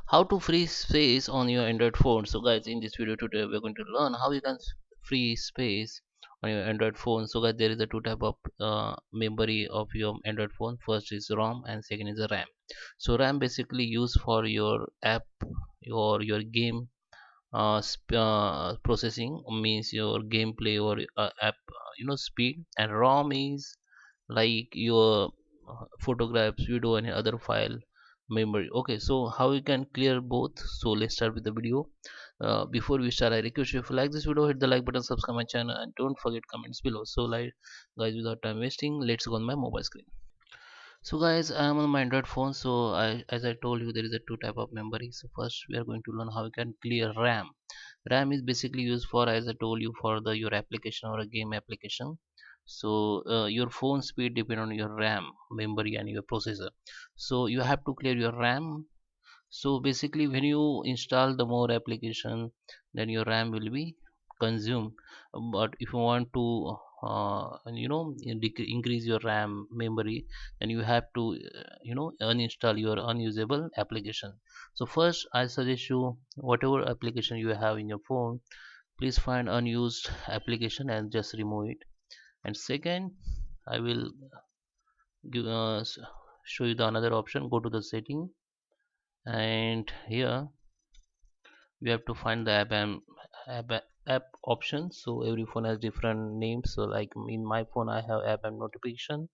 How to free space on your Android phone. So guys, in this video today we're going to learn how you can free space on your Android phone. So guys, there is a two type of memory of your Android phone. First is ROM and second is the RAM. So RAM basically used for your app or your game processing, means your gameplay or app speed. And ROM is like your photographs, video and other file memory. Okay, so how you can clear both? So let's start with the video. Before we start, I request you, if you like this video, hit the like button, subscribe my channel and don't forget comments below. So like guys, without time wasting, let's go on my mobile screen. So guys, I am on my Android phone. So as I told you, there is a two type of memory. So first we are going to learn how you can clear RAM. RAM is basically used for, as I told you, for the your application or a game application. So your phone speed depend on your RAM memory and your processor. So you have to clear your RAM. So basically when you install the more application, then your RAM will be consumed. But if you want to increase your RAM memory, then you have to uninstall your unusable application. So first I suggest you, whatever application you have in your phone, please find unused application and just remove it. And second, I will give show you the another option. Go to the setting, and here we have to find the app, app option. So every phone has different names. So like in my phone I have app and notification.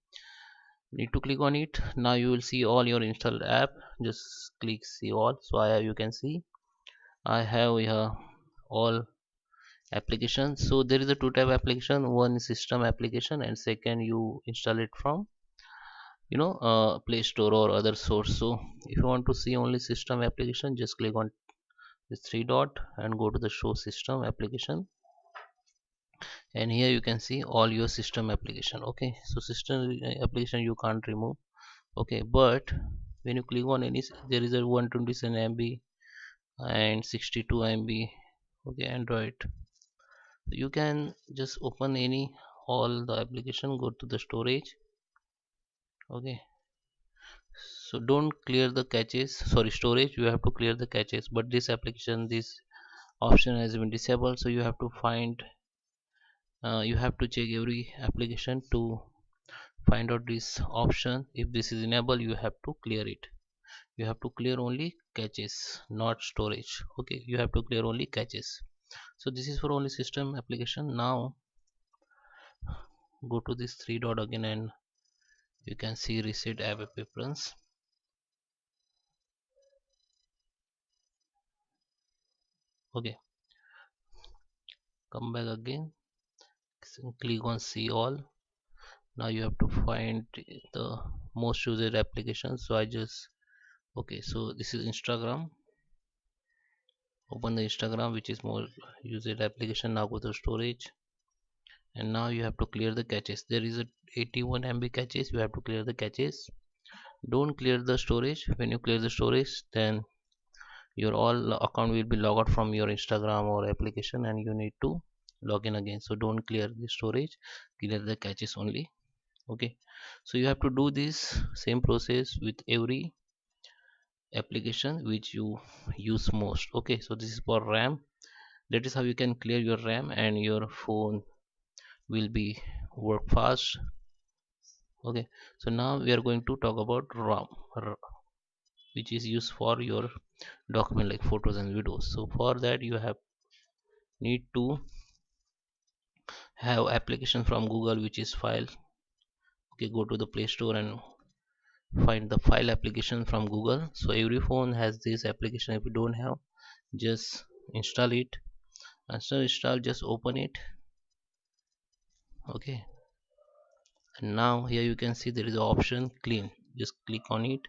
Need to click on it. Now you will see all your installed app. Just click see all. So you can see I have here all applications. So there is a two type application. One is system application and second you install it from Play Store or other source. So if you want to see only system application, just click on this three dot and go to the show system application, and here you can see all your system application. Okay, so system application you can't remove. Okay, but when you click on any, there is a 127 MB and 62 MB. Okay, Android, you can just open any all the application, go to the storage. Okay, so don't clear the caches, sorry, storage, you have to clear the caches. But this application, this option has been disabled, so you have to find you have to check every application to find out this option. If this is enabled, you have to clear it. You have to clear only caches, not storage. Okay, you have to clear only caches. So this is for only system application. Now go to this three dot again and you can see reset app preference. Okay, come back again, click on see all. Now you have to find the most used application. So I just, okay, so this is Instagram. Open the Instagram, which is more used application. Now go to storage, and now you have to clear the caches. There is a 81 MB caches, you have to clear the caches. Don't clear the storage. When you clear the storage, then your all account will be logged out from your Instagram or application, and you need to log in again. So don't clear the storage, clear the caches only. Okay, so you have to do this same process with every application which you use most. Okay, so this is for RAM. That is how you can clear your RAM and your phone will be work fast. Okay, so now we are going to talk about ROM, which is used for your document like photos and videos. So for that you have need to have application from Google, which is file. Okay, go to the Play Store and find the file application from Google. So every phone has this application. If you don't have, just install it. After install, just open it. Okay, and now here you can see there is an option clean. Just click on it.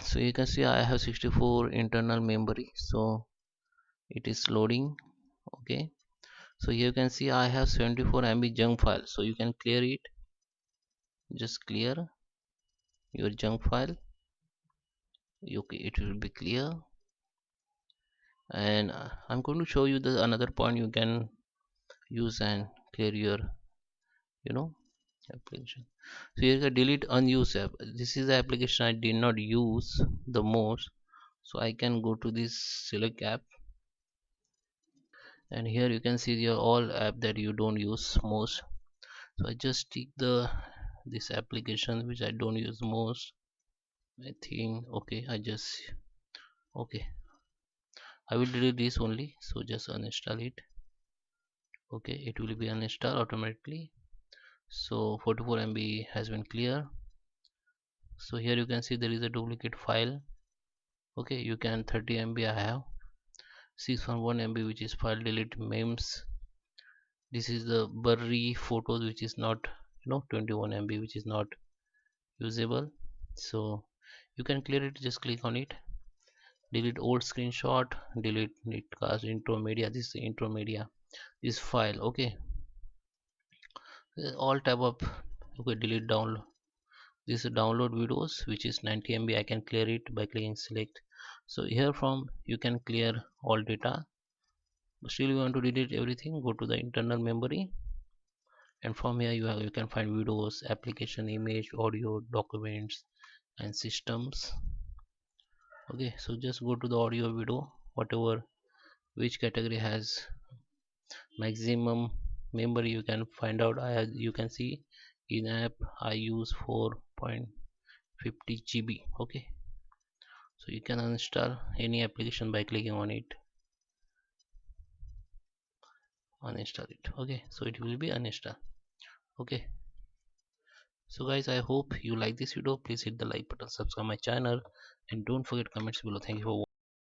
So you can see I have 64 internal memory, so it is loading. Okay, so here you can see I have 74 MB junk file, so you can clear it. Just clear your junk file. Okay, it will be clear. And I'm going to show you the another point you can use and clear your you know application. So here you can delete unused app. This is the application I did not use the most, so I can go to this select app, and here you can see your all app that you don't use most. So I just take the this application which I don't use most. I think okay, I just okay, I will delete this only, so just uninstall it. Okay, it will be uninstalled automatically. So 44 MB has been clear. So here you can see there is a duplicate file. Okay, you can 30 MB I have, 6.1 MB which is file delete memes. This is the blurry photos which is not 21 MB which is not usable. So you can clear it, just click on it. Delete old screenshot, delete netcast intro media. This is the intro media, this file. Okay, all tab up. Okay, delete download. This is download videos which is 90 MB. I can clear it by clicking select. So here from you can clear all data. Still you want to delete everything, go to the internal memory, and from here you can find videos, application, image, audio, documents, and systems. Okay, so just go to the audio, video, whatever which category has maximum memory you can find out. You can see in app I use 4.50 GB. Okay, so you can uninstall any application by clicking on it, uninstall it. Okay, so it will be uninstalled. Okay, so guys, I hope you like this video. Please hit the like button, subscribe my channel, and don't forget comments below. Thank you for watching.